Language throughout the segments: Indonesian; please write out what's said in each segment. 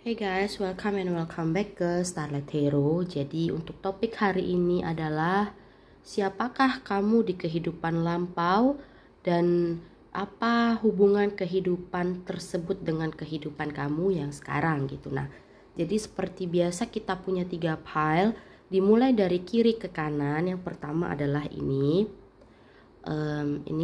Hey guys, welcome and welcome back ke Starlight Hero. Jadi untuk topik hari ini adalah siapakah kamu di kehidupan lampau dan apa hubungan kehidupan tersebut dengan kehidupan kamu yang sekarang gitu. Nah, jadi seperti biasa kita punya 3 file, dimulai dari kiri ke kanan. Yang pertama adalah ini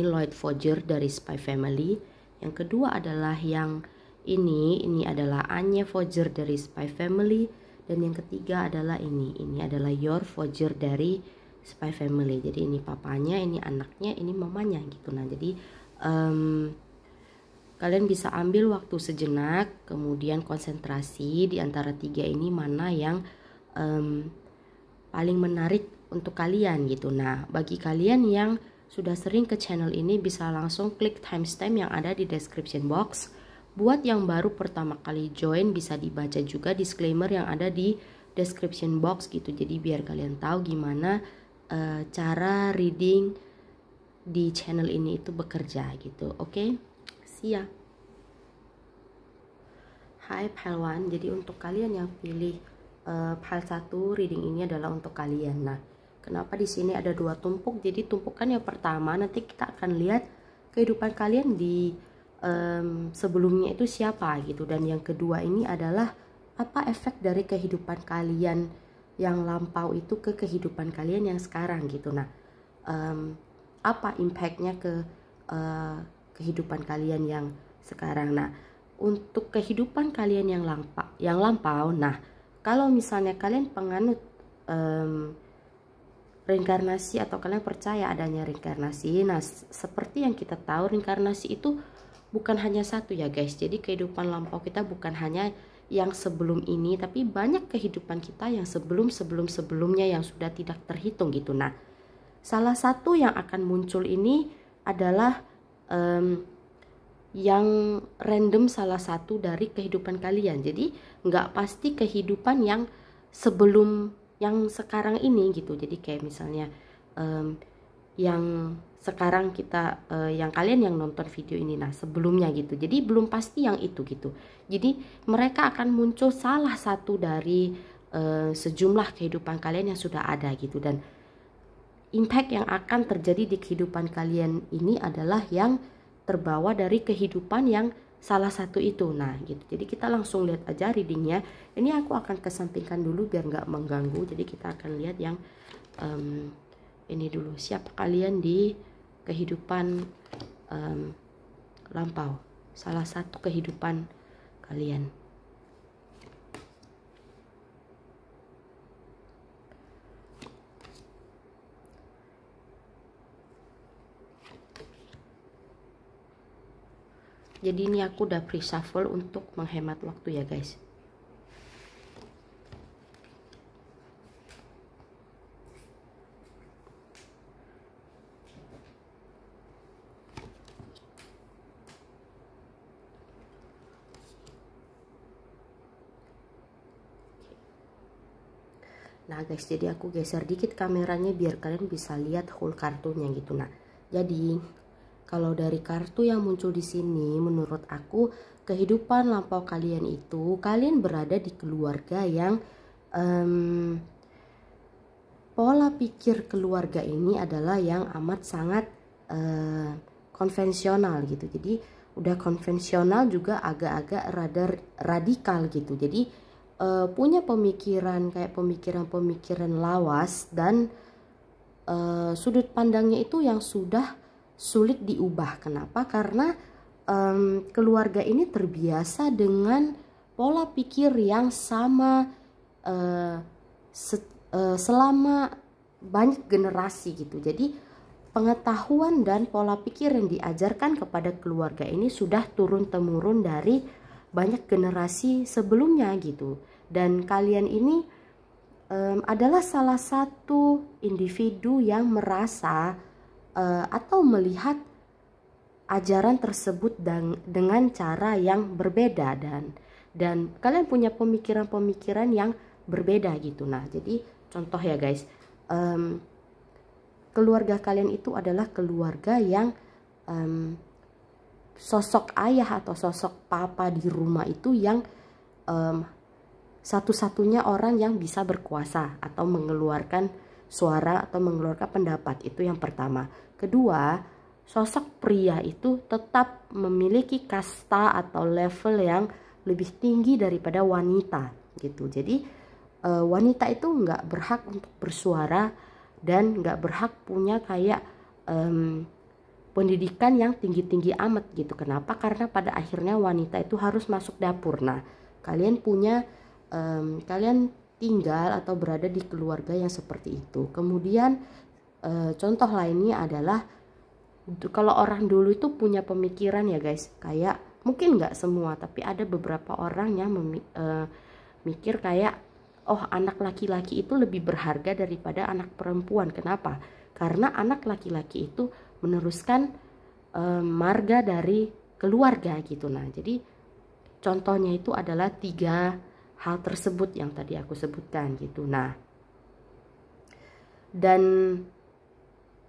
Lloyd Forger dari Spy Family. Yang kedua adalah yang ini adalah Anya Forger dari Spy Family, dan yang ketiga adalah ini adalah Yor Forger dari Spy Family. Jadi ini papanya, ini anaknya, ini mamanya gitu. Nah, jadi kalian bisa ambil waktu sejenak, kemudian konsentrasi di antara 3 ini mana yang paling menarik untuk kalian gitu. Nah, bagi kalian yang sudah sering ke channel ini bisa langsung klik timestamp yang ada di description box. Buat yang baru pertama kali join bisa dibaca juga disclaimer yang ada di description box gitu. Jadi biar kalian tahu gimana cara reading di channel ini itu bekerja gitu. Oke? See ya. Hai Pelwan, jadi untuk kalian yang pilih file 1 reading ini adalah untuk kalian. Nah, kenapa di sini ada 2 tumpuk? Jadi tumpukan yang pertama nanti kita akan lihat kehidupan kalian di sebelumnya itu siapa gitu, dan yang kedua ini adalah apa efek dari kehidupan kalian yang lampau itu ke kehidupan kalian yang sekarang gitu. Nah, apa impactnya ke kehidupan kalian yang sekarang. Nah, untuk kehidupan kalian yang lampau, nah kalau misalnya kalian penganut reinkarnasi atau kalian percaya adanya reinkarnasi, nah seperti yang kita tahu reinkarnasi itu bukan hanya satu ya guys. Jadi kehidupan lampau kita bukan hanya yang sebelum ini, tapi banyak kehidupan kita yang sebelumnya yang sudah tidak terhitung gitu. Nah, salah satu yang akan muncul ini adalah yang random, salah satu dari kehidupan kalian. Jadi nggak pasti kehidupan yang sebelum yang sekarang ini gitu. Jadi kayak misalnya yang sekarang kita yang kalian yang nonton video ini, nah sebelumnya gitu. Jadi belum pasti yang itu gitu. Jadi mereka akan muncul salah satu dari sejumlah kehidupan kalian yang sudah ada gitu, dan impact yang akan terjadi di kehidupan kalian ini adalah yang terbawa dari kehidupan yang salah satu itu. Nah gitu. Jadi kita langsung lihat aja readingnya. Ini aku akan kesampingkan dulu biar nggak mengganggu. Jadi kita akan lihat yang ini dulu. Siapa kalian di kehidupan lampau, salah satu kehidupan kalian. Jadi ini aku udah pre-shuffle untuk menghemat waktu ya guys. Nah guys, jadi aku geser dikit kameranya biar kalian bisa lihat whole kartunya gitu. Nah, jadi kalau dari kartu yang muncul di sini, menurut aku kehidupan lampau kalian itu, kalian berada di keluarga yang pola pikir keluarga ini adalah yang amat sangat konvensional gitu. Jadi udah konvensional juga agak-agak rada radikal gitu. Jadi punya pemikiran kayak pemikiran lawas, dan sudut pandangnya itu yang sudah sulit diubah. Kenapa? Karena keluarga ini terbiasa dengan pola pikir yang sama selama banyak generasi gitu. Jadi pengetahuan dan pola pikir yang diajarkan kepada keluarga ini sudah turun temurun dari banyak generasi sebelumnya gitu. Dan kalian ini adalah salah satu individu yang merasa atau melihat ajaran tersebut dengan cara yang berbeda, dan kalian punya pemikiran-pemikiran yang berbeda gitu. Nah, jadi contoh ya guys, keluarga kalian itu adalah keluarga yang sosok ayah atau sosok papa di rumah itu yang satu-satunya orang yang bisa berkuasa atau mengeluarkan suara atau mengeluarkan pendapat. Itu yang pertama. Kedua, sosok pria itu tetap memiliki kasta atau level yang lebih tinggi daripada wanita gitu. Jadi wanita itu nggak berhak untuk bersuara dan nggak berhak punya kayak pendidikan yang tinggi-tinggi amat gitu. Kenapa? Karena pada akhirnya wanita itu harus masuk dapur. Nah, kalian kalian tinggal atau berada di keluarga yang seperti itu. Kemudian contoh lainnya adalah kalau orang dulu itu punya pemikiran ya guys, kayak mungkin nggak semua, tapi ada beberapa orang yang mikir kayak, oh anak laki-laki itu lebih berharga daripada anak perempuan. Kenapa? Karena anak laki-laki itu meneruskan marga dari keluarga gitu. Nah, jadi contohnya itu adalah 3 hal tersebut yang tadi aku sebutkan gitu. Nah, dan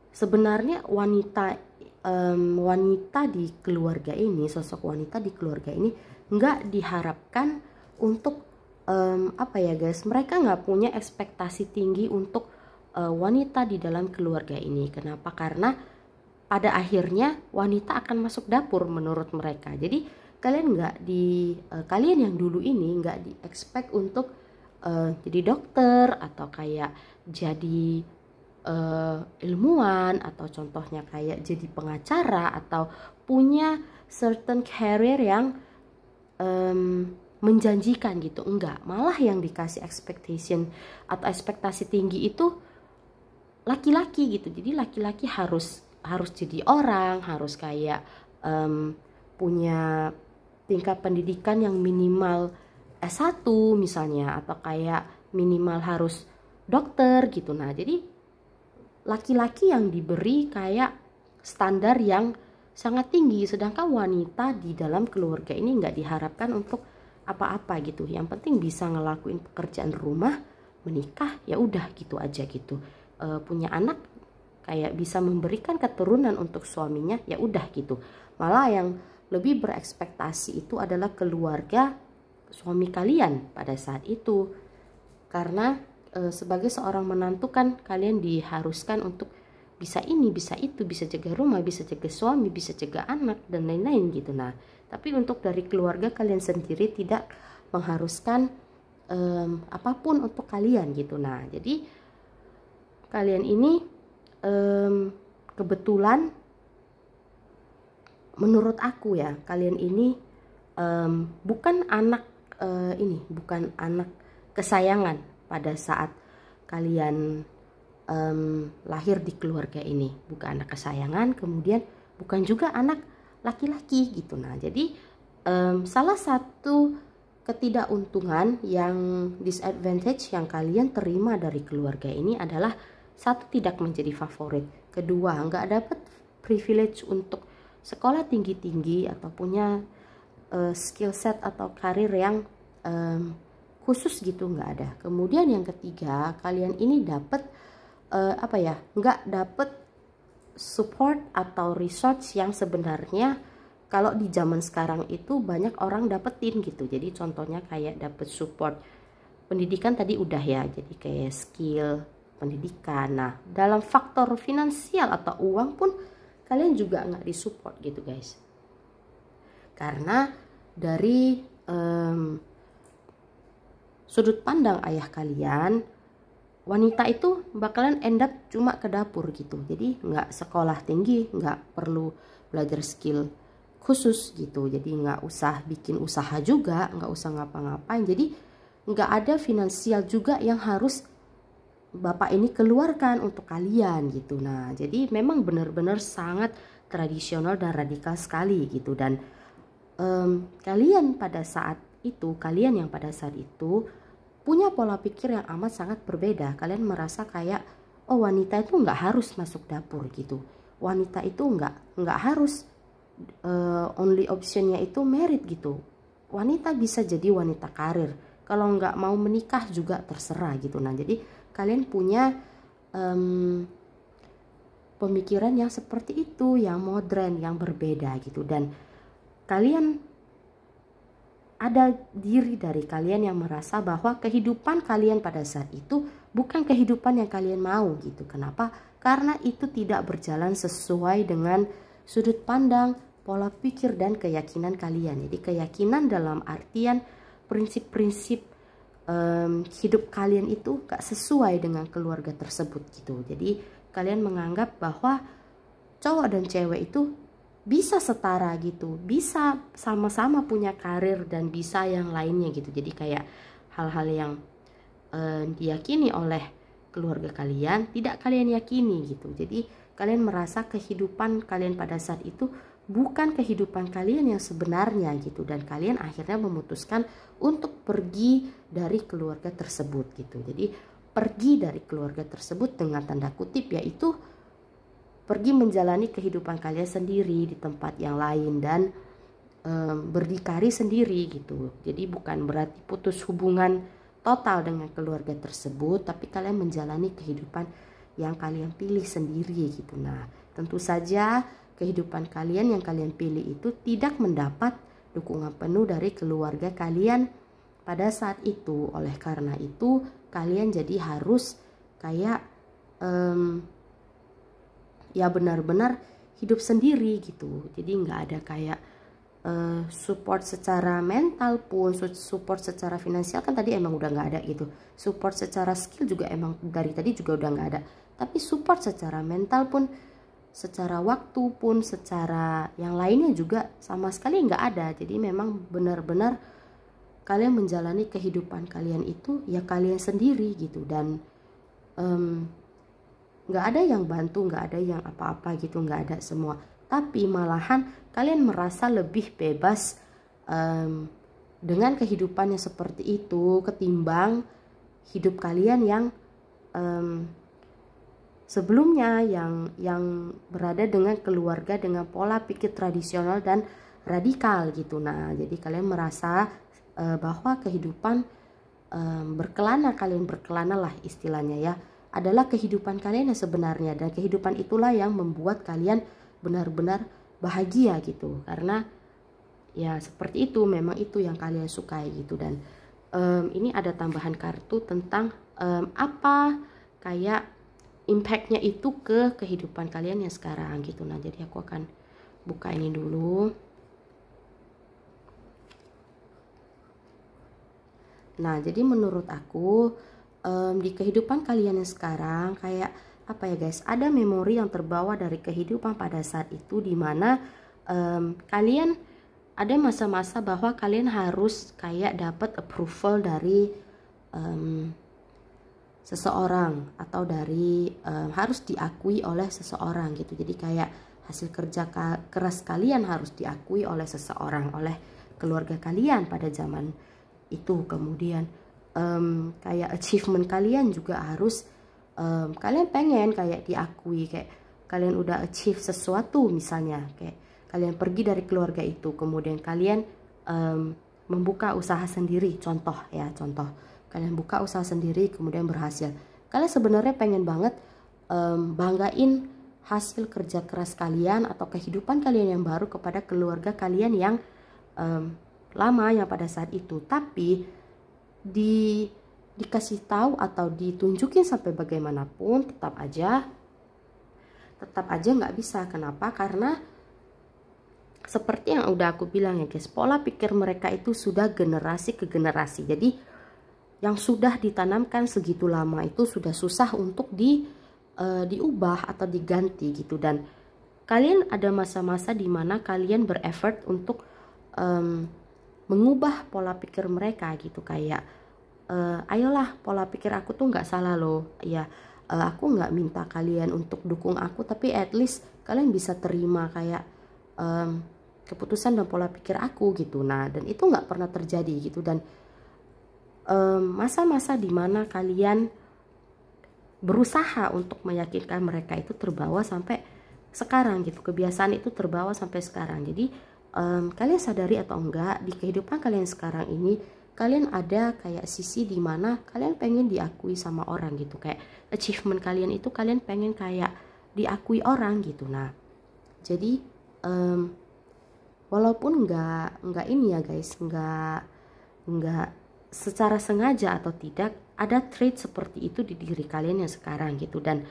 sebenarnya wanita di keluarga ini, sosok wanita di keluarga ini nggak diharapkan untuk apa ya guys, mereka nggak punya ekspektasi tinggi untuk wanita di dalam keluarga ini. Kenapa? Karena pada akhirnya wanita akan masuk dapur menurut mereka. Jadi kalian yang dulu ini nggak di expect untuk jadi dokter atau kayak jadi ilmuwan, atau contohnya kayak jadi pengacara atau punya certain career yang menjanjikan gitu. Enggak, malah yang dikasih expectation atau ekspektasi tinggi itu laki-laki gitu. Jadi laki-laki harus jadi orang, harus kayak punya tingkat pendidikan yang minimal S1 misalnya, atau kayak minimal harus dokter gitu. Nah, jadi laki-laki yang diberi kayak standar yang sangat tinggi, sedangkan wanita di dalam keluarga ini nggak diharapkan untuk apa-apa gitu. Yang penting bisa ngelakuin pekerjaan rumah, menikah, ya udah gitu aja gitu. Punya anak, kayak bisa memberikan keturunan untuk suaminya, ya udah gitu. Malah yang lebih berekspektasi itu adalah keluarga suami kalian pada saat itu. Karena sebagai seorang menantu kan kalian diharuskan untuk bisa ini, bisa itu, bisa jaga rumah, bisa jaga suami, bisa jaga anak, dan lain-lain gitu. Nah, tapi untuk dari keluarga kalian sendiri tidak mengharuskan apapun untuk kalian gitu. Nah, jadi kalian ini kebetulan menurut aku ya, kalian ini bukan anak bukan anak kesayangan pada saat kalian lahir di keluarga ini, bukan anak kesayangan, kemudian bukan juga anak laki-laki gitu. Nah, jadi salah satu ketidakuntungan yang disadvantage yang kalian terima dari keluarga ini adalah, satu, tidak menjadi favorit, kedua, nggak dapat privilege untuk sekolah tinggi-tinggi atau punya skill set atau karir yang khusus gitu, nggak ada. Kemudian yang ketiga, kalian ini dapat nggak dapat support atau resource yang sebenarnya kalau di zaman sekarang itu banyak orang dapetin gitu. Jadi contohnya kayak dapet support pendidikan tadi udah ya, jadi kayak skill pendidikan. Nah, dalam faktor finansial atau uang pun kalian juga nggak disupport gitu guys. Karena dari sudut pandang ayah kalian, wanita itu bakalan end up cuma ke dapur gitu. Jadi nggak sekolah tinggi, nggak perlu belajar skill khusus gitu. Jadi nggak usah bikin usaha juga, nggak usah ngapa-ngapain. Jadi nggak ada finansial juga yang harus bapak ini keluarkan untuk kalian gitu. Nah, jadi memang benar-benar sangat tradisional dan radikal sekali gitu. Dan kalian yang pada saat itu punya pola pikir yang amat sangat berbeda. Kalian merasa kayak, oh wanita itu nggak harus masuk dapur gitu. Wanita itu nggak harus only optionnya itu merit gitu. Wanita bisa jadi wanita karir. Kalau nggak mau menikah juga terserah gitu. Nah, jadi kalian punya pemikiran yang seperti itu, yang modern, yang berbeda gitu. Dan kalian ada diri dari kalian yang merasa bahwa kehidupan kalian pada saat itu bukan kehidupan yang kalian mau gitu. Kenapa? Karena itu tidak berjalan sesuai dengan sudut pandang, pola pikir, dan keyakinan kalian. Jadi keyakinan dalam artian prinsip-prinsip hidup kalian itu gak sesuai dengan keluarga tersebut gitu. Jadi kalian menganggap bahwa cowok dan cewek itu bisa setara gitu, bisa sama-sama punya karir dan bisa yang lainnya gitu. Jadi kayak hal-hal yang diyakini oleh keluarga kalian tidak kalian yakini gitu. Jadi kalian merasa kehidupan kalian pada saat itu bukan kehidupan kalian yang sebenarnya gitu, dan kalian akhirnya memutuskan untuk pergi dari keluarga tersebut gitu. Jadi pergi dari keluarga tersebut dengan tanda kutip, yaitu pergi menjalani kehidupan kalian sendiri di tempat yang lain dan berdikari sendiri gitu. Jadi bukan berarti putus hubungan total dengan keluarga tersebut, tapi kalian menjalani kehidupan yang kalian pilih sendiri gitu. Nah, tentu saja kehidupan kalian yang kalian pilih itu tidak mendapat dukungan penuh dari keluarga kalian pada saat itu. Oleh karena itu kalian jadi harus kayak ya benar-benar hidup sendiri gitu. Jadi nggak ada kayak support secara mental pun, support secara finansial kan tadi emang udah nggak ada gitu. Support secara skill juga emang dari tadi juga udah nggak ada. Tapi support secara mental pun, secara waktu pun, secara yang lainnya juga sama sekali nggak ada. Jadi memang benar-benar kalian menjalani kehidupan kalian itu ya kalian sendiri gitu. Dan nggak ada yang bantu, nggak ada yang apa-apa gitu, nggak ada semua. Tapi malahan kalian merasa lebih bebas dengan kehidupan yang seperti itu ketimbang hidup kalian yang sebelumnya yang berada dengan keluarga dengan pola pikir tradisional dan radikal gitu. Nah, jadi kalian merasa bahwa kehidupan berkelana, kalian berkelana lah istilahnya ya, adalah kehidupan kalian yang sebenarnya, dan kehidupan itulah yang membuat kalian benar-benar bahagia gitu. Karena ya seperti itu, memang itu yang kalian sukai gitu. Dan ini ada tambahan kartu tentang apa kayak impactnya itu ke kehidupan kalian yang sekarang gitu. Nah, jadi aku akan buka ini dulu. Nah, jadi menurut aku di kehidupan kalian yang sekarang kayak apa ya guys, ada memori yang terbawa dari kehidupan pada saat itu, dimana kalian ada masa-masa bahwa kalian harus kayak dapat approval dari seseorang, atau dari harus diakui oleh seseorang gitu. Jadi kayak hasil kerja keras kalian harus diakui oleh seseorang, oleh keluarga kalian pada zaman itu. Kemudian kayak achievement kalian juga harus kalian pengen kayak diakui, kayak kalian udah achieve sesuatu, misalnya kayak kalian pergi dari keluarga itu, kemudian kalian membuka usaha sendiri, contoh kalian buka usaha sendiri kemudian berhasil. Kalian sebenarnya pengen banget banggain hasil kerja keras kalian atau kehidupan kalian yang baru kepada keluarga kalian yang lama yang pada saat itu. Tapi dikasih tahu atau ditunjukin sampai bagaimanapun tetap aja nggak bisa. Kenapa? Karena seperti yang udah aku bilang ya guys, pola pikir mereka itu sudah generasi ke generasi. Jadi yang sudah ditanamkan segitu lama itu sudah susah untuk diubah atau diganti gitu. Dan kalian ada masa-masa dimana kalian bereffort untuk mengubah pola pikir mereka gitu. Kayak ayolah, pola pikir aku tuh nggak salah loh ya, aku nggak minta kalian untuk dukung aku, tapi at least kalian bisa terima kayak keputusan dan pola pikir aku gitu. Nah, dan itu nggak pernah terjadi gitu. Dan masa-masa dimana kalian berusaha untuk meyakinkan mereka itu terbawa sampai sekarang gitu. Kebiasaan itu terbawa sampai sekarang. Jadi kalian sadari atau enggak, di kehidupan kalian sekarang ini kalian ada kayak sisi dimana kalian pengen diakui sama orang gitu. Kayak achievement kalian itu kalian pengen kayak diakui orang gitu. Nah, jadi walaupun nggak ini ya guys, nggak secara sengaja atau tidak, ada trait seperti itu di diri kalian yang sekarang gitu. Dan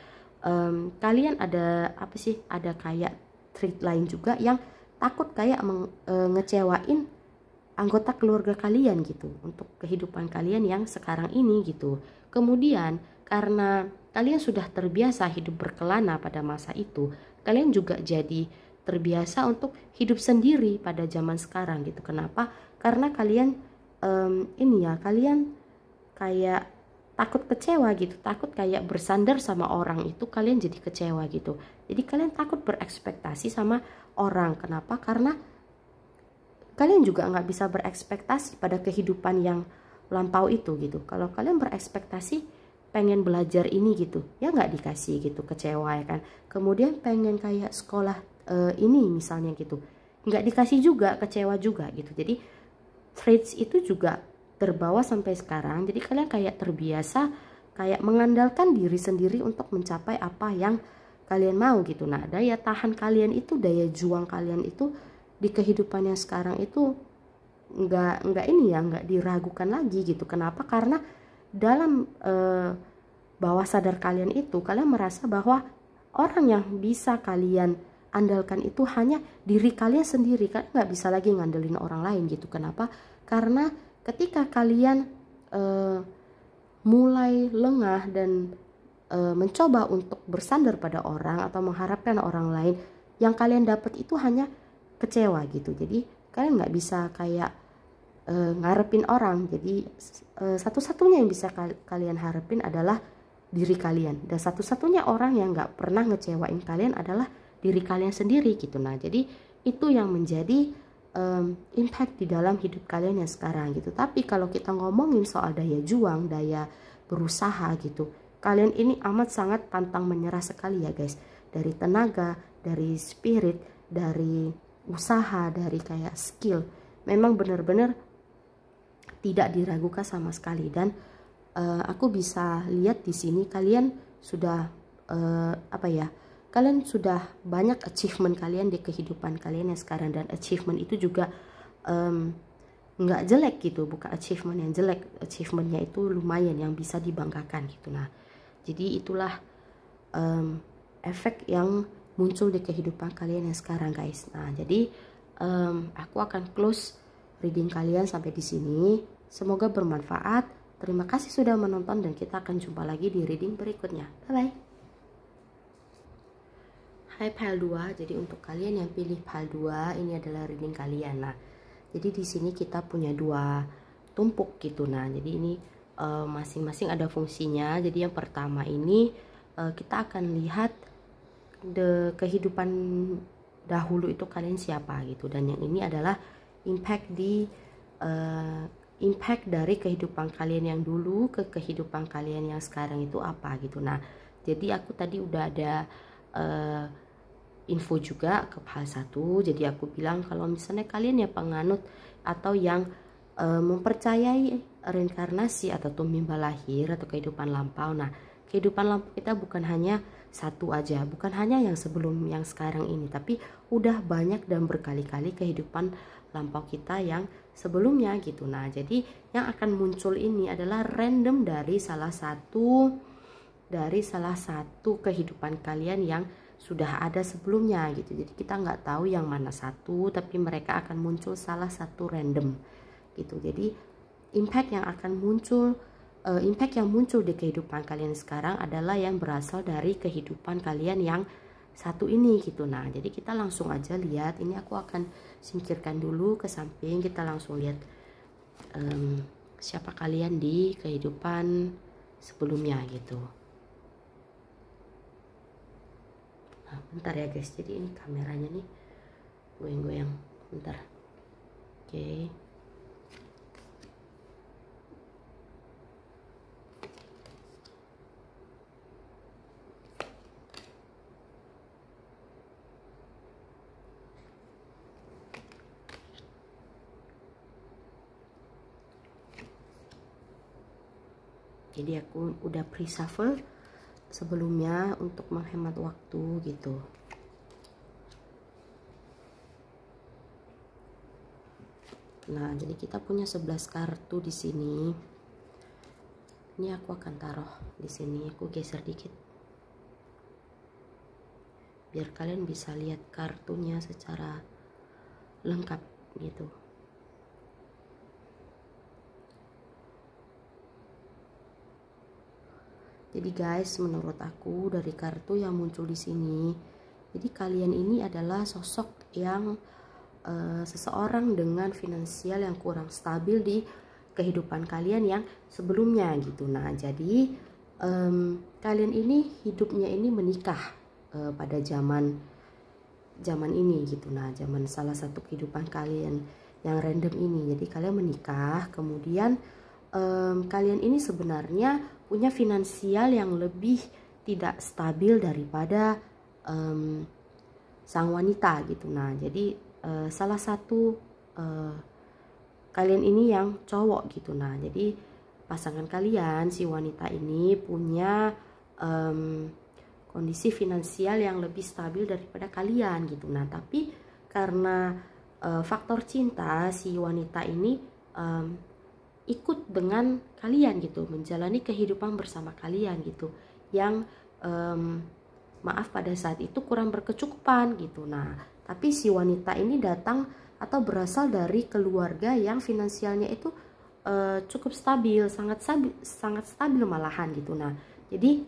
kalian ada apa sih, ada kayak trait lain juga yang takut kayak ngecewain anggota keluarga kalian gitu untuk kehidupan kalian yang sekarang ini gitu. Kemudian karena kalian sudah terbiasa hidup berkelana pada masa itu, kalian juga jadi terbiasa untuk hidup sendiri pada zaman sekarang gitu. Kenapa? Karena kalian kalian kayak takut kecewa gitu, takut kayak bersandar sama orang itu kalian jadi kecewa gitu. Jadi kalian takut berekspektasi sama orang. Kenapa? Karena kalian juga nggak bisa berekspektasi pada kehidupan yang lampau itu gitu. Kalau kalian berekspektasi pengen belajar ini gitu, ya nggak dikasih gitu, kecewa ya kan. Kemudian pengen kayak sekolah ini misalnya gitu, nggak dikasih juga, kecewa juga gitu. Jadi traits itu juga terbawa sampai sekarang. Jadi kalian kayak terbiasa kayak mengandalkan diri sendiri untuk mencapai apa yang kalian mau gitu. Nah, daya tahan kalian itu, daya juang kalian itu di kehidupan yang sekarang itu nggak diragukan lagi gitu. Kenapa? Karena dalam bawah sadar kalian itu, kalian merasa bahwa orang yang bisa kalian andalkan itu hanya diri kalian sendiri. Kalian nggak bisa lagi ngandelin orang lain gitu. Kenapa? Karena ketika kalian mulai lengah dan mencoba untuk bersandar pada orang atau mengharapkan orang lain, yang kalian dapat itu hanya kecewa gitu. Jadi kalian nggak bisa kayak ngarepin orang. Jadi satu-satunya yang bisa kalian harapin adalah diri kalian, dan satu-satunya orang yang nggak pernah ngecewain kalian adalah diri kalian sendiri gitu. Nah, jadi itu yang menjadi impact di dalam hidup kalian yang sekarang gitu. Tapi kalau kita ngomongin soal daya juang, daya berusaha gitu, kalian ini amat sangat pantang menyerah sekali ya guys. Dari tenaga, dari spirit, dari usaha, dari kayak skill, memang benar-benar tidak diragukan sama sekali. Dan aku bisa lihat di sini kalian sudah kalian sudah banyak achievement kalian di kehidupan kalian yang sekarang. Dan achievement itu juga nggak jelek gitu, bukan achievement yang jelek, achievementnya itu lumayan yang bisa dibanggakan gitu. Nah, jadi itulah efek yang muncul di kehidupan kalian yang sekarang guys. Nah, jadi aku akan close reading kalian sampai di sini. Semoga bermanfaat. Terima kasih sudah menonton dan kita akan jumpa lagi di reading berikutnya. Bye bye. Hai pile 2. Jadi untuk kalian yang pilih pile 2, ini adalah reading kalian. Nah, jadi di sini kita punya dua tumpuk gitu. Nah, jadi ini masing-masing ada fungsinya. Jadi yang pertama ini kita akan lihat kehidupan dahulu itu kalian siapa gitu, dan yang ini adalah impact dari kehidupan kalian yang dulu ke kehidupan kalian yang sekarang itu apa gitu. Nah, jadi aku tadi udah ada info juga ke hal 1. Jadi aku bilang kalau misalnya kalian ya penganut atau yang mempercayai reinkarnasi atau tumimba lahir atau kehidupan lampau. Nah, kehidupan lampau kita bukan hanya satu aja, bukan hanya yang sebelum yang sekarang ini, tapi udah banyak dan berkali-kali kehidupan lampau kita yang sebelumnya gitu. Nah, jadi yang akan muncul ini adalah random dari salah satu kehidupan kalian yang sudah ada sebelumnya gitu. Jadi kita nggak tahu yang mana satu, tapi mereka akan muncul salah satu random gitu. Jadi impact yang muncul di kehidupan kalian sekarang adalah yang berasal dari kehidupan kalian yang satu ini gitu. Nah, jadi kita langsung aja lihat. Ini aku akan singkirkan dulu ke samping. Kita langsung lihat siapa kalian di kehidupan sebelumnya gitu. Nah, bentar ya guys. Jadi ini kameranya nih goyang-goyang. Bentar. Oke. Jadi aku udah pre-shuffle sebelumnya untuk menghemat waktu gitu. Nah, jadi kita punya 11 kartu di sini. Ini aku akan taruh di sini. Aku geser dikit biar kalian bisa lihat kartunya secara lengkap gitu. Jadi guys, menurut aku dari kartu yang muncul di sini, jadi kalian ini adalah sosok yang seseorang dengan finansial yang kurang stabil di kehidupan kalian yang sebelumnya gitu. Nah, jadi kalian ini hidupnya ini menikah pada zaman ini gitu. Nah, zaman salah satu kehidupan kalian yang random ini. Jadi kalian menikah, kemudian kalian ini sebenarnya punya finansial yang lebih tidak stabil daripada sang wanita gitu. Nah, jadi salah satu kalian ini yang cowok gitu. Nah, jadi pasangan kalian, si wanita ini punya kondisi finansial yang lebih stabil daripada kalian gitu. Nah, tapi karena faktor cinta, si wanita ini ikut dengan kalian gitu, menjalani kehidupan bersama kalian gitu, yang maaf pada saat itu kurang berkecukupan gitu. Nah, tapi si wanita ini datang atau berasal dari keluarga yang finansialnya itu cukup stabil, sangat stabil malahan gitu. Nah, jadi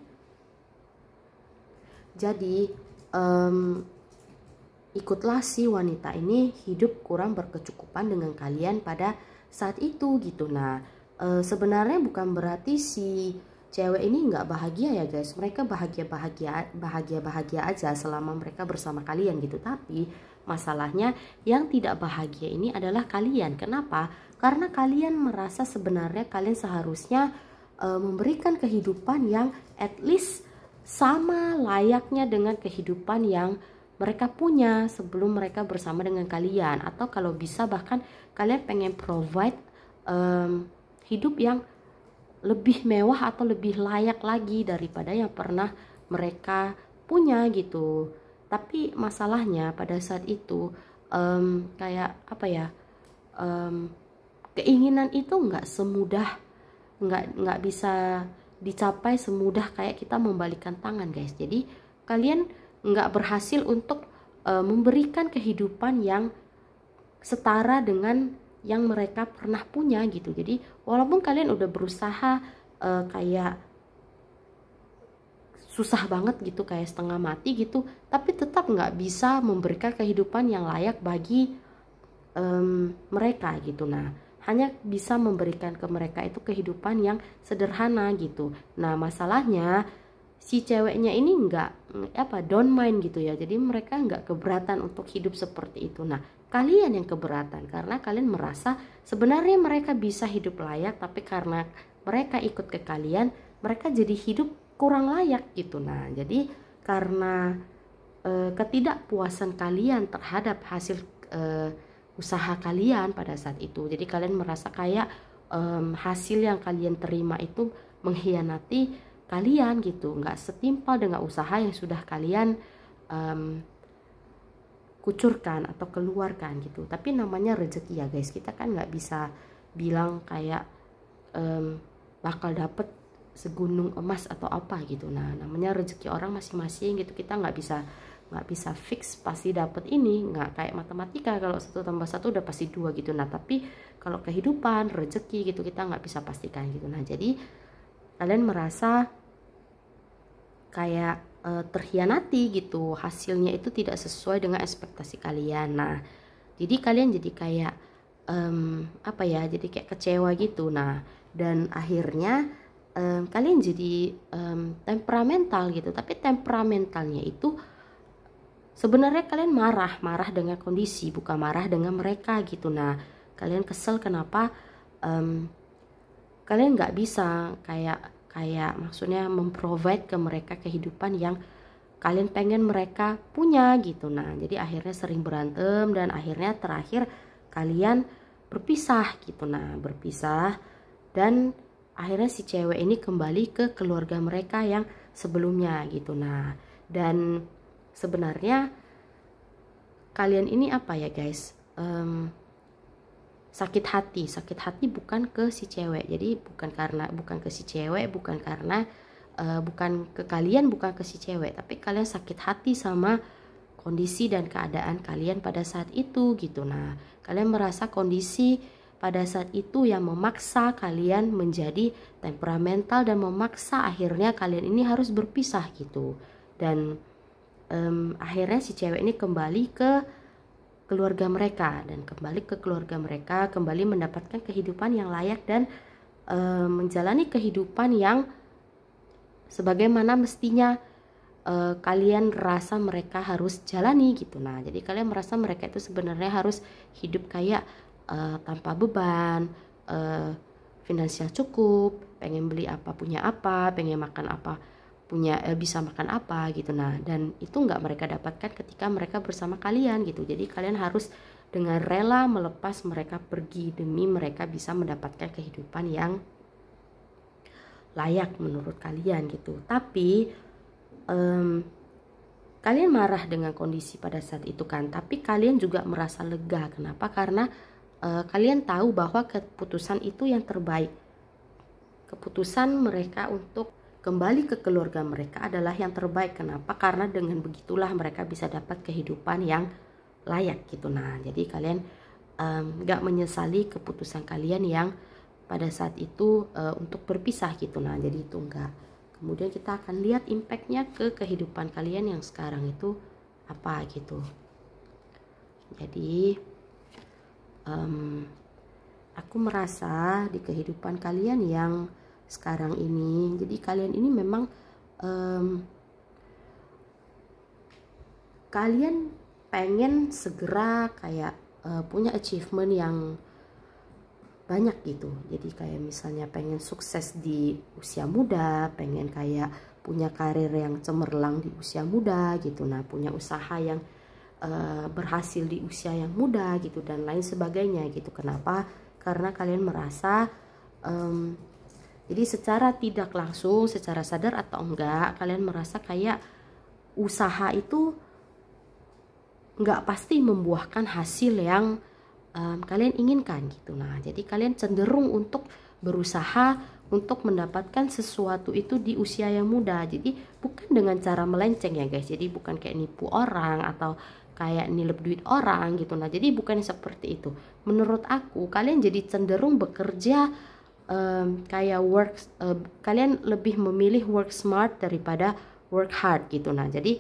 ikutlah si wanita ini hidup kurang berkecukupan dengan kalian pada saat itu gitu. Nah, sebenarnya bukan berarti si cewek ini nggak bahagia ya guys. Mereka bahagia aja selama mereka bersama kalian gitu. Tapi masalahnya yang tidak bahagia ini adalah kalian. Kenapa? Karena kalian merasa sebenarnya kalian seharusnya memberikan kehidupan yang at least sama layaknya dengan kehidupan yang mereka punya sebelum mereka bersama dengan kalian. Atau kalau bisa bahkan kalian pengen provide hidup yang lebih mewah atau lebih layak lagi daripada yang pernah mereka punya gitu. Tapi masalahnya pada saat itu kayak apa ya, keinginan itu nggak bisa dicapai semudah kayak kita membalikkan tangan guys. Jadi kalian nggak berhasil untuk memberikan kehidupan yang setara dengan yang mereka pernah punya gitu. Jadi walaupun kalian udah berusaha kayak susah banget gitu, kayak setengah mati gitu, tapi tetap nggak bisa memberikan kehidupan yang layak bagi mereka gitu. Nah, hanya bisa memberikan ke mereka itu kehidupan yang sederhana gitu. Nah, masalahnya si ceweknya ini don't mind gitu ya. Jadi mereka nggak keberatan untuk hidup seperti itu. Nah, kalian yang keberatan karena kalian merasa sebenarnya mereka bisa hidup layak, tapi karena mereka ikut ke kalian, mereka jadi hidup kurang layak gitu. Nah, jadi karena ketidakpuasan kalian terhadap hasil usaha kalian pada saat itu, jadi kalian merasa kayak hasil yang kalian terima itu mengkhianati kalian gitu, nggak setimpal dengan usaha yang sudah kalian kucurkan atau keluarkan gitu. Tapi namanya rezeki ya guys, kita kan nggak bisa bilang kayak bakal dapet segunung emas atau apa gitu. Nah, namanya rezeki orang masing-masing gitu, kita nggak bisa fix pasti dapet ini, nggak kayak matematika kalau 1 tambah 1 udah pasti 2 gitu. Nah, tapi kalau kehidupan rezeki gitu kita nggak bisa pastikan gitu. Nah, jadi kalian merasa kayak terhianati gitu, hasilnya itu tidak sesuai dengan ekspektasi kalian. Nah, jadi kalian jadi kayak jadi kayak kecewa gitu. Nah, dan akhirnya kalian jadi temperamental gitu. Tapi temperamentalnya itu sebenarnya kalian marah dengan kondisi, bukan marah dengan mereka gitu. Nah, kalian kesel kenapa kalian nggak bisa kayak maksudnya memprovide ke mereka kehidupan yang kalian pengen mereka punya gitu. Nah, jadi akhirnya sering berantem dan akhirnya terakhir kalian berpisah gitu. Nah, berpisah dan akhirnya si cewek ini kembali ke keluarga mereka yang sebelumnya gitu. Nah, dan sebenarnya kalian ini apa ya guys, sakit hati bukan ke si cewek. Jadi bukan ke si cewek, bukan karena bukan ke kalian, bukan ke si cewek, tapi kalian sakit hati sama kondisi dan keadaan kalian pada saat itu gitu. Nah, kalian merasa kondisi pada saat itu yang memaksa kalian menjadi temperamental dan memaksa akhirnya kalian ini harus berpisah gitu. Dan akhirnya si cewek ini kembali ke keluarga mereka, dan kembali ke keluarga mereka, kembali mendapatkan kehidupan yang layak dan menjalani kehidupan yang sebagaimana mestinya kalian rasa mereka harus jalani gitu. Nah, jadi kalian merasa mereka itu sebenarnya harus hidup kayak tanpa beban, finansial cukup, pengen beli apa punya apa, pengen makan apa punya bisa makan apa gitu. Nah, dan itu nggak mereka dapatkan ketika mereka bersama kalian gitu. Jadi kalian harus dengan rela melepas mereka pergi demi mereka bisa mendapatkan kehidupan yang layak menurut kalian gitu. Tapi kalian marah dengan kondisi pada saat itu kan, tapi kalian juga merasa lega. Kenapa? Karena kalian tahu bahwa keputusan itu yang terbaik. Keputusan mereka untuk kembali ke keluarga mereka adalah yang terbaik. Kenapa? Karena dengan begitulah mereka bisa dapat kehidupan yang layak gitu. Nah, jadi kalian gak menyesali keputusan kalian yang pada saat itu untuk berpisah gitu. Nah, jadi itu enggak. Kemudian kita akan lihat impactnya ke kehidupan kalian yang sekarang itu apa gitu. Jadi aku merasa di kehidupan kalian yang sekarang ini, jadi kalian ini memang kalian pengen segera kayak punya achievement yang banyak gitu. Jadi kayak misalnya pengen sukses di usia muda, pengen kayak punya karir yang cemerlang di usia muda gitu. Nah, punya usaha yang berhasil di usia yang muda gitu dan lain sebagainya gitu. Kenapa? Karena kalian merasa jadi secara tidak langsung, secara sadar atau enggak, kalian merasa kayak usaha itu enggak pasti membuahkan hasil yang kalian inginkan gitu. Nah, jadi kalian cenderung untuk berusaha untuk mendapatkan sesuatu itu di usia yang muda. Jadi bukan dengan cara melenceng ya guys. Jadi bukan kayak nipu orang atau kayak nilep duit orang gitu. Nah, jadi bukan seperti itu. Menurut aku kalian jadi cenderung bekerja kayak kalian lebih memilih work smart daripada work hard gitu. Nah, jadi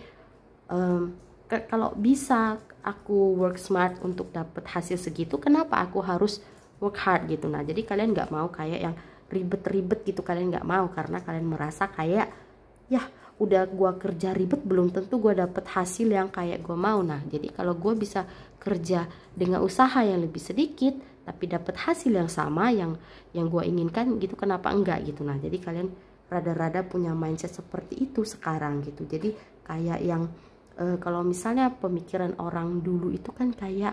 kalau bisa aku work smart untuk dapat hasil segitu, kenapa aku harus work hard gitu. Nah, jadi kalian nggak mau kayak yang ribet-ribet gitu, kalian nggak mau karena kalian merasa kayak ya udah gua kerja ribet belum tentu gua dapet hasil yang kayak gua mau. Nah, jadi kalau gua bisa kerja dengan usaha yang lebih sedikit tapi dapat hasil yang sama yang gua inginkan gitu, kenapa enggak gitu. Nah, jadi kalian rada-rada punya mindset seperti itu sekarang gitu. Jadi kayak yang kalau misalnya pemikiran orang dulu itu kan kayak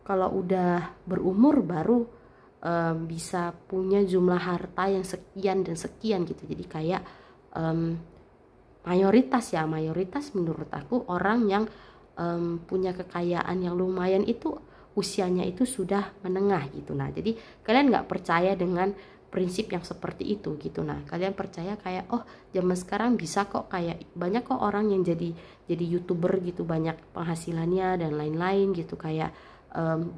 kalau udah berumur baru bisa punya jumlah harta yang sekian dan sekian gitu. Jadi kayak mayoritas menurut aku orang yang punya kekayaan yang lumayan itu usianya itu sudah menengah gitu. Nah, jadi kalian nggak percaya dengan prinsip yang seperti itu gitu. Nah, kalian percaya kayak oh zaman sekarang bisa kok, kayak banyak kok orang yang jadi YouTuber gitu, banyak penghasilannya dan lain-lain gitu, kayak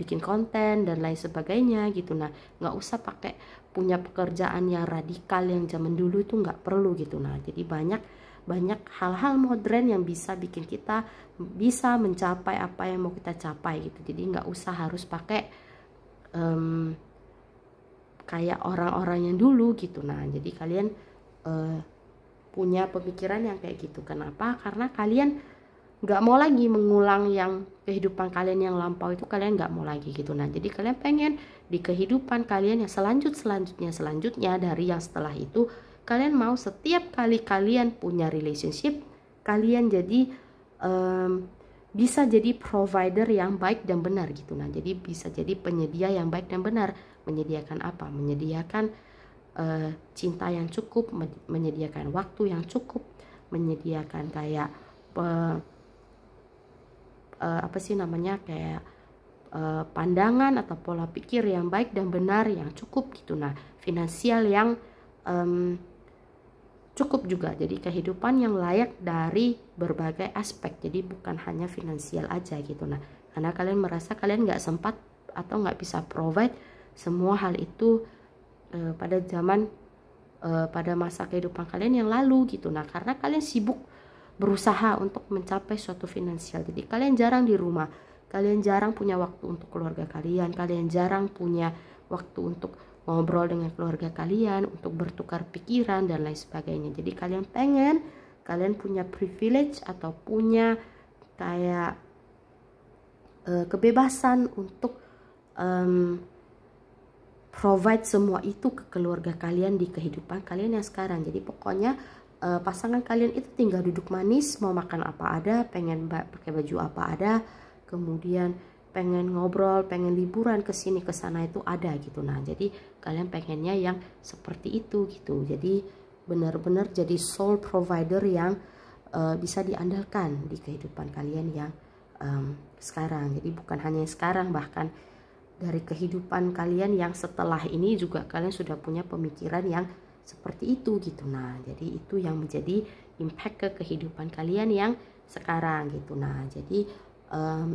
bikin konten dan lain sebagainya gitu. Nah, nggak usah pakai punya pekerjaan yang radikal yang zaman dulu itu nggak perlu gitu. Nah, jadi banyak hal-hal modern yang bisa bikin kita bisa mencapai apa yang mau kita capai gitu. Jadi nggak usah harus pakai kayak orang-orang yang dulu gitu. Nah, jadi kalian punya pemikiran yang kayak gitu. Kenapa? Karena kalian nggak mau lagi mengulang yang kehidupan kalian yang lampau itu, kalian nggak mau lagi gitu. Nah, jadi kalian pengen di kehidupan kalian yang selanjutnya dari yang setelah itu, kalian mau setiap kali kalian punya relationship, kalian jadi bisa jadi provider yang baik dan benar gitu. Nah, jadi bisa jadi penyedia yang baik dan benar. Menyediakan apa? Menyediakan cinta yang cukup, menyediakan waktu yang cukup, menyediakan kayak apa sih namanya, kayak pandangan atau pola pikir yang baik dan benar yang cukup gitu. Nah, finansial yang cukup juga, jadi kehidupan yang layak dari berbagai aspek, jadi bukan hanya finansial aja gitu. Nah, karena kalian merasa kalian nggak sempat atau nggak bisa provide semua hal itu pada masa kehidupan kalian yang lalu gitu. Nah, karena kalian sibuk berusaha untuk mencapai suatu finansial, jadi kalian jarang di rumah, kalian jarang punya waktu untuk keluarga kalian, kalian jarang punya waktu untuk ngobrol dengan keluarga kalian, untuk bertukar pikiran dan lain sebagainya. Jadi kalian punya privilege atau punya kayak kebebasan untuk provide semua itu ke keluarga kalian di kehidupan kalian yang sekarang. Jadi pokoknya pasangan kalian itu tinggal duduk manis, mau makan apa ada, pengen pakai baju apa ada, kemudian pengen ngobrol, pengen liburan ke sini ke sana itu ada gitu. Nah, jadi kalian pengennya yang seperti itu gitu. Jadi benar-benar jadi sole provider yang bisa diandalkan di kehidupan kalian yang sekarang. Jadi bukan hanya sekarang, bahkan dari kehidupan kalian yang setelah ini juga kalian sudah punya pemikiran yang seperti itu gitu. Nah, jadi itu yang menjadi impact ke kehidupan kalian yang sekarang gitu. Nah, jadi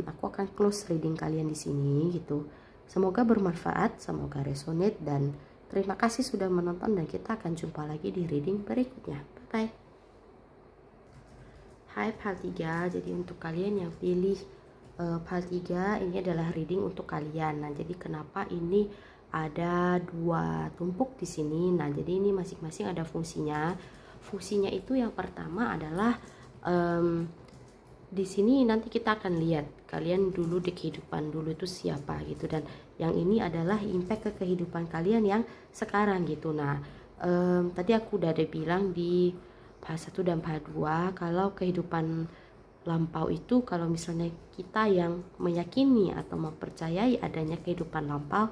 aku akan close reading kalian di sini gitu. Semoga bermanfaat, semoga resonate, dan terima kasih sudah menonton, dan kita akan jumpa lagi di reading berikutnya. Bye bye. Hai Pal 3, jadi untuk kalian yang pilih Pal 3, ini adalah reading untuk kalian. Nah, jadi kenapa ini ada 2 tumpuk di sini? Nah, jadi ini masing-masing ada fungsinya. Fungsinya itu yang pertama adalah di sini nanti kita akan lihat kalian dulu di kehidupan dulu itu siapa gitu, dan yang ini adalah impact ke kehidupan kalian yang sekarang gitu. Nah, tadi aku udah ada bilang di part 1 dan part 2 kalau kehidupan lampau itu, kalau misalnya kita yang meyakini atau mempercayai adanya kehidupan lampau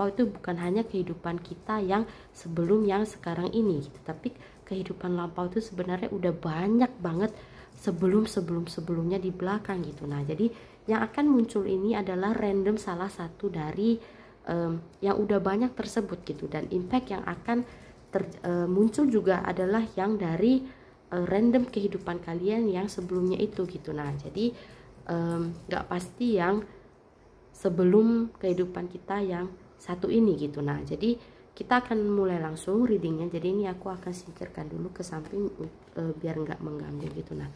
itu bukan hanya kehidupan kita yang sebelum yang sekarang ini gitu, tapi kehidupan lampau itu sebenarnya udah banyak banget sebelumnya di belakang gitu. Nah, jadi yang akan muncul ini adalah random salah satu dari yang udah banyak tersebut gitu, dan impact yang akan muncul juga adalah yang dari random kehidupan kalian yang sebelumnya itu gitu. Nah, jadi gak pasti yang sebelum kehidupan kita yang satu ini gitu. Nah, jadi kita akan mulai langsung readingnya. Jadi ini aku akan singkirkan dulu ke samping biar nggak mengganggu gitu. Nah,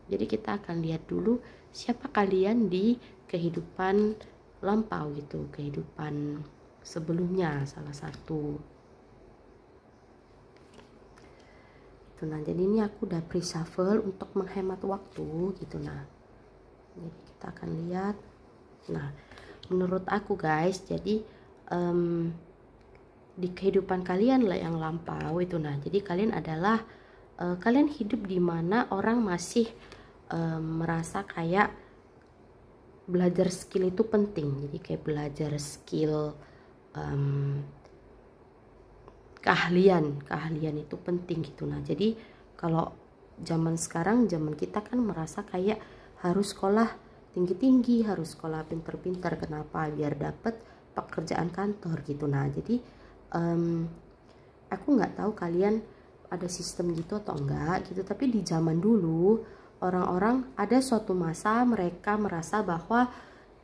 jadi kita akan lihat dulu siapa kalian di kehidupan lampau gitu, kehidupan sebelumnya salah satu. Gitu. Nah, jadi ini aku udah pre-shuffle untuk menghemat waktu gitu. Nah, jadi kita akan lihat. Nah, menurut aku guys, jadi di kehidupan kalian lah yang lampau itu, nah jadi kalian adalah kalian hidup di mana orang masih merasa kayak belajar skill itu penting. Jadi kayak belajar skill keahlian itu penting gitu. Nah, jadi kalau zaman sekarang, zaman kita kan merasa kayak harus sekolah tinggi-tinggi, harus sekolah pinter-pinter. Kenapa? Biar dapet pekerjaan kantor gitu. Nah, jadi aku nggak tahu kalian ada sistem gitu atau enggak gitu, tapi di zaman dulu orang-orang ada suatu masa mereka merasa bahwa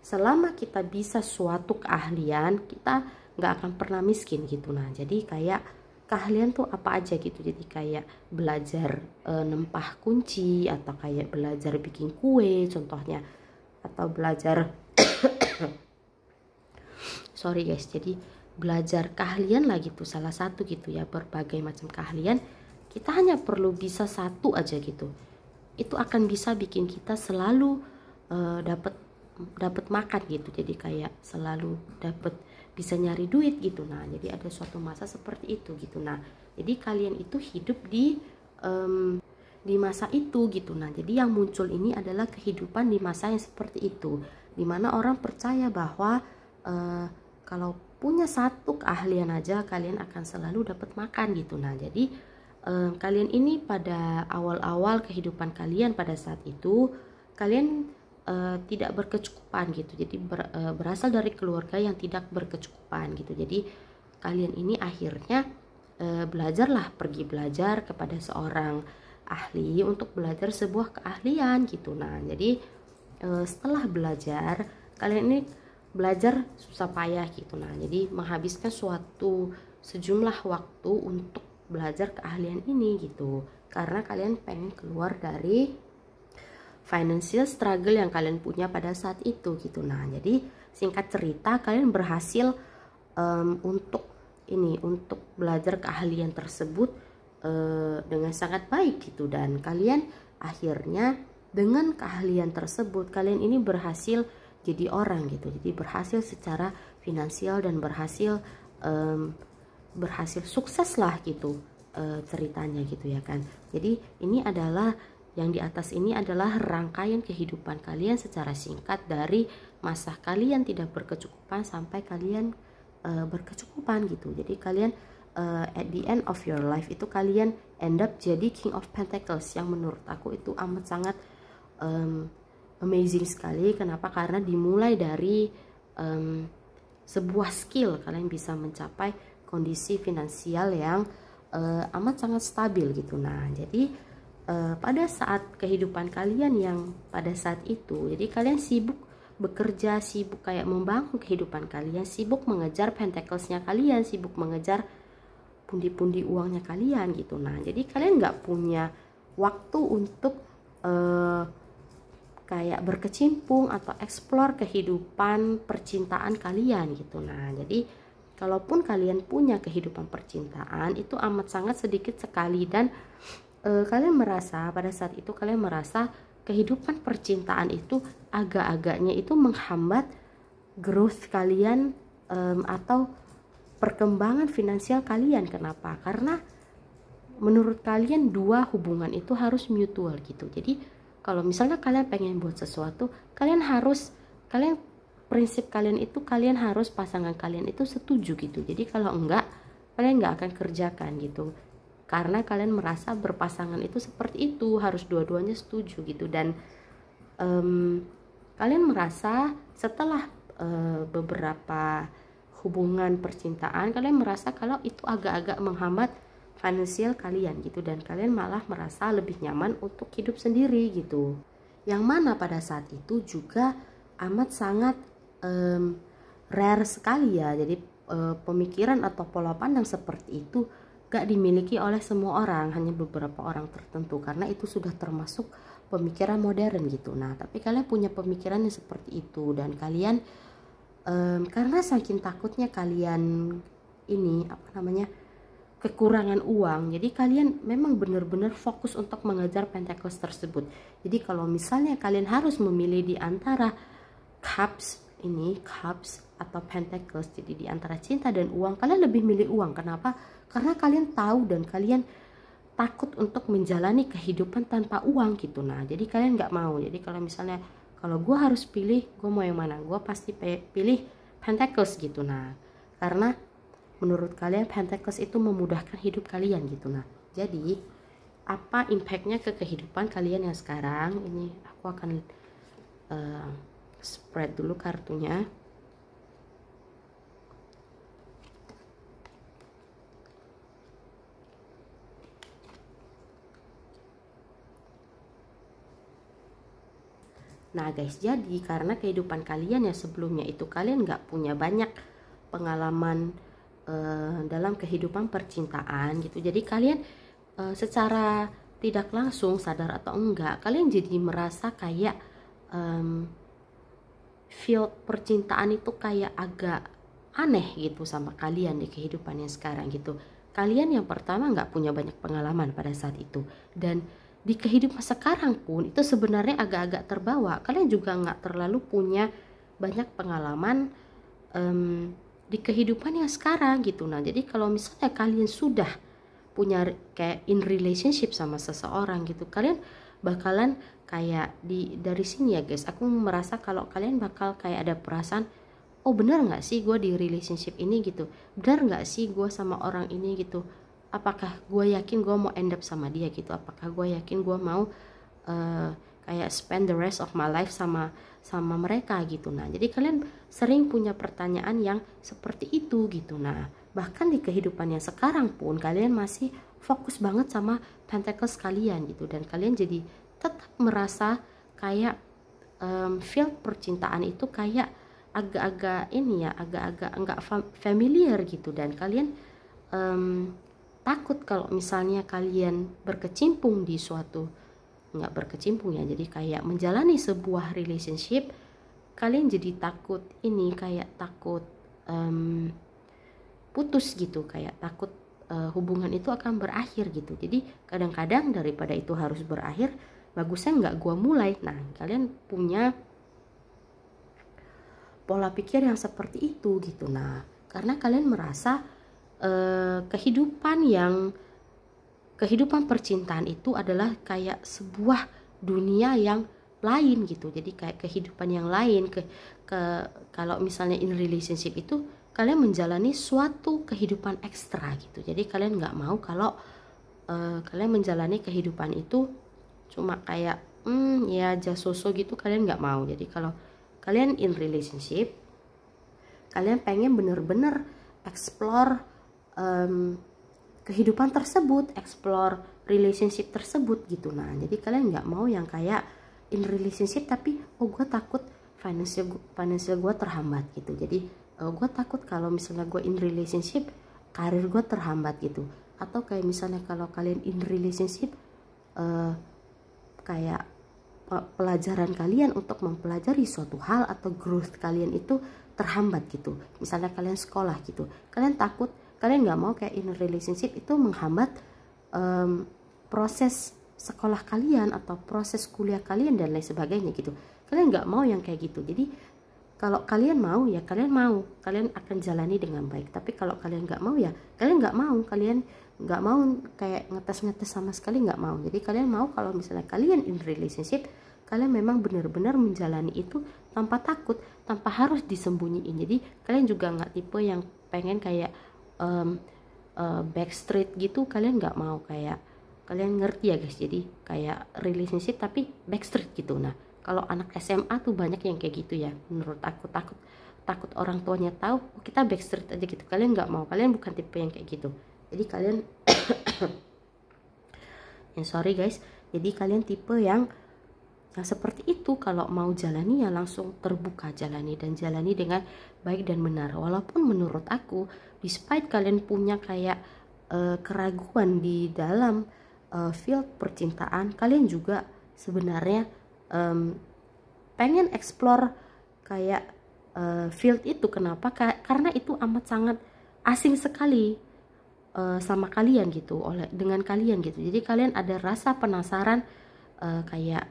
selama kita bisa suatu keahlian, kita nggak akan pernah miskin gitu. Nah, jadi kayak keahlian tuh apa aja gitu, jadi kayak belajar nempah kunci, atau kayak belajar bikin kue contohnya, atau belajar sorry guys, jadi belajar keahlian lah gitu, salah satu gitu ya, berbagai macam keahlian. Kita hanya perlu bisa satu aja gitu, itu akan bisa bikin kita selalu dapat makan gitu, jadi kayak selalu dapat bisa nyari duit gitu. Nah, jadi ada suatu masa seperti itu gitu. Nah, jadi kalian itu hidup di masa itu gitu. Nah, jadi yang muncul ini adalah kehidupan di masa yang seperti itu, dimana orang percaya bahwa kalau punya satu keahlian aja kalian akan selalu dapat makan gitu. Nah, jadi kalian ini pada awal-awal kehidupan kalian pada saat itu, kalian tidak berkecukupan gitu. Jadi berasal dari keluarga yang tidak berkecukupan gitu. Jadi kalian ini akhirnya belajarlah, pergi belajar kepada seorang ahli untuk belajar sebuah keahlian gitu. Nah, jadi setelah belajar, kalian ini belajar susah payah gitu. Nah, jadi menghabiskan sejumlah waktu untuk belajar keahlian ini gitu. Karena kalian pengen keluar dari financial struggle yang kalian punya pada saat itu gitu. Nah, jadi singkat cerita kalian berhasil untuk belajar keahlian tersebut dengan sangat baik gitu, dan kalian akhirnya dengan keahlian tersebut kalian ini berhasil jadi orang gitu. Jadi berhasil secara finansial dan berhasil sukses lah gitu ceritanya gitu ya kan. Jadi ini adalah yang di atas ini adalah rangkaian kehidupan kalian secara singkat dari masa kalian tidak berkecukupan sampai kalian berkecukupan gitu. Jadi kalian at the end of your life itu kalian end up jadi King of Pentacles, yang menurut aku itu amat sangat amazing sekali. Kenapa? Karena dimulai dari sebuah skill kalian bisa mencapai kondisi finansial yang amat sangat stabil gitu. Nah, jadi pada saat kehidupan kalian yang pada saat itu, jadi kalian sibuk bekerja, sibuk kayak membangun kehidupan kalian, sibuk mengejar pentaclesnya kalian, sibuk mengejar pundi-pundi uangnya kalian gitu. Nah, jadi kalian nggak punya waktu untuk kayak berkecimpung atau explore kehidupan percintaan kalian gitu. Nah, jadi kalaupun kalian punya kehidupan percintaan itu amat sangat sedikit sekali, dan kalian merasa pada saat itu kalian merasa kehidupan percintaan itu agak-agaknya itu menghambat growth kalian atau perkembangan finansial kalian. Kenapa? Karena menurut kalian dua hubungan itu harus mutual gitu. Jadi kalau misalnya kalian pengen buat sesuatu, prinsip kalian itu kalian harus pasangan kalian itu setuju gitu. Jadi kalau enggak, kalian nggak akan kerjakan gitu. Karena kalian merasa berpasangan itu seperti itu, harus dua-duanya setuju gitu. Dan kalian merasa setelah beberapa hubungan percintaan, kalian merasa kalau itu agak-agak menghambat finansial kalian gitu, dan kalian malah merasa lebih nyaman untuk hidup sendiri gitu. Yang mana pada saat itu juga amat sangat rare sekali ya. Jadi pemikiran atau pola pandang seperti itu gak dimiliki oleh semua orang, hanya beberapa orang tertentu, karena itu sudah termasuk pemikiran modern gitu. Nah, tapi kalian punya pemikiran yang seperti itu, dan kalian karena saking takutnya kalian ini kekurangan uang, jadi kalian memang benar-benar fokus untuk mengejar pentacles tersebut. Jadi kalau misalnya kalian harus memilih di antara cups atau pentacles, jadi di antara cinta dan uang, kalian lebih milih uang. Kenapa? Karena kalian tahu dan kalian takut untuk menjalani kehidupan tanpa uang gitu. Nah, jadi kalian nggak mau. Jadi kalau gue harus pilih, gue mau yang mana? Gue pasti pilih pentacles gitu. Nah, karena menurut kalian pentacles itu memudahkan hidup kalian gitu. Nah, jadi apa impactnya ke kehidupan kalian yang sekarang? Ini aku akan spread dulu kartunya. Nah guys, jadi karena kehidupan kalian yang sebelumnya itu kalian nggak punya banyak pengalaman dalam kehidupan percintaan gitu. Jadi kalian secara tidak langsung sadar atau enggak, kalian jadi merasa kayak feel percintaan itu kayak agak aneh gitu sama kalian di kehidupan yang sekarang gitu. Kalian yang pertama nggak punya banyak pengalaman pada saat itu, dan di kehidupan sekarang pun itu sebenarnya agak-agak terbawa. Kalian juga nggak terlalu punya banyak pengalaman di kehidupan yang sekarang gitu. Nah, jadi kalau misalnya kalian sudah punya kayak in relationship sama seseorang gitu, kalian bakalan kayak dari sini ya guys, aku merasa kalau kalian bakal kayak ada perasaan, oh bener nggak sih gue di relationship ini gitu, bener nggak sih gue sama orang ini gitu, apakah gue yakin gue mau end up sama dia gitu, apakah gue yakin gue mau kayak spend the rest of my life sama mereka gitu. Nah, jadi kalian sering punya pertanyaan yang seperti itu gitu. Nah, bahkan di kehidupan yang sekarang pun kalian masih fokus banget sama pentacles kalian gitu, dan kalian jadi tetap merasa kayak field percintaan itu kayak agak-agak ini ya, agak-agak enggak familiar gitu, dan kalian takut kalau misalnya kalian berkecimpung di suatu, nggak berkecimpung ya, jadi kayak menjalani sebuah relationship, kalian jadi takut ini, kayak takut putus gitu, kayak takut hubungan itu akan berakhir gitu. Jadi kadang-kadang daripada itu harus berakhir, bagusnya nggak gua mulai. Nah, kalian punya pola pikir yang seperti itu gitu. Nah, karena kalian merasa kehidupan percintaan itu adalah kayak sebuah dunia yang lain gitu. Jadi kayak kehidupan yang lain, kalau misalnya in relationship itu kalian menjalani suatu kehidupan ekstra gitu. Jadi kalian nggak mau kalau kalian menjalani kehidupan itu cuma kayak ya jasoso gitu, kalian nggak mau. Jadi kalau kalian in relationship, kalian pengen bener-bener explore kehidupan tersebut, explore relationship tersebut gitu. Nah, jadi kalian nggak mau yang kayak in relationship tapi gue takut financial gue terhambat gitu. Jadi gue takut kalau misalnya gue in relationship karir gue terhambat gitu. Atau kayak misalnya kalau kalian in relationship kayak pelajaran kalian untuk mempelajari suatu hal atau growth kalian itu terhambat gitu. Misalnya kalian sekolah gitu, kalian takut, kalian nggak mau kayak in relationship itu menghambat proses sekolah kalian atau proses kuliah kalian dan lain sebagainya gitu. Kalian nggak mau yang kayak gitu. Jadi kalau kalian mau ya kalian akan jalani dengan baik. Tapi kalau kalian nggak mau ya kalian nggak mau kayak ngetes sama sekali, nggak mau. Jadi kalian mau kalau misalnya kalian in relationship, kalian memang benar-benar menjalani itu tanpa takut, tanpa harus disembunyiin. Jadi kalian juga nggak tipe yang pengen kayak backstreet gitu, kalian nggak mau. Kayak kalian ngerti ya guys, jadi kayak relationship tapi backstreet gitu. Nah, kalau anak SMA tuh banyak yang kayak gitu ya, menurut aku. Takut orang tuanya tahu, kita backstreet aja gitu. Kalian nggak mau, kalian bukan tipe yang kayak gitu. Jadi kalian sorry guys, jadi kalian tipe yang seperti itu. Kalau mau jalani ya langsung terbuka jalani, dan jalani dengan baik dan benar. Walaupun menurut aku, despite kalian punya kayak keraguan di dalam field percintaan, kalian juga sebenarnya pengen explore kayak field itu. Kenapa? Karena itu amat sangat asing sekali sama kalian gitu, dengan kalian gitu. Jadi kalian ada rasa penasaran kayak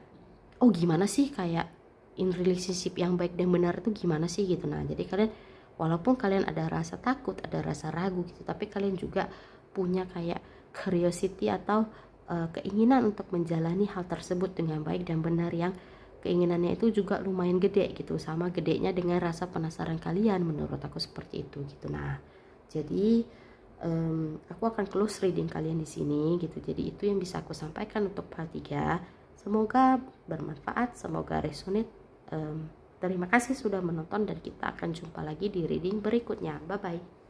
gimana sih kayak in relationship yang baik dan benar itu gimana sih gitu. Nah, jadi kalian walaupun kalian ada rasa takut, ada rasa ragu gitu, tapi kalian juga punya kayak curiosity atau keinginan untuk menjalani hal tersebut dengan baik dan benar, yang keinginannya itu juga lumayan gede gitu, sama gedenya dengan rasa penasaran kalian. Menurut aku seperti itu gitu. Nah, jadi aku akan close reading kalian di sini gitu. Jadi itu yang bisa aku sampaikan untuk part 3. Semoga bermanfaat, semoga resonate. Terima kasih sudah menonton, dan kita akan jumpa lagi di reading berikutnya. Bye bye.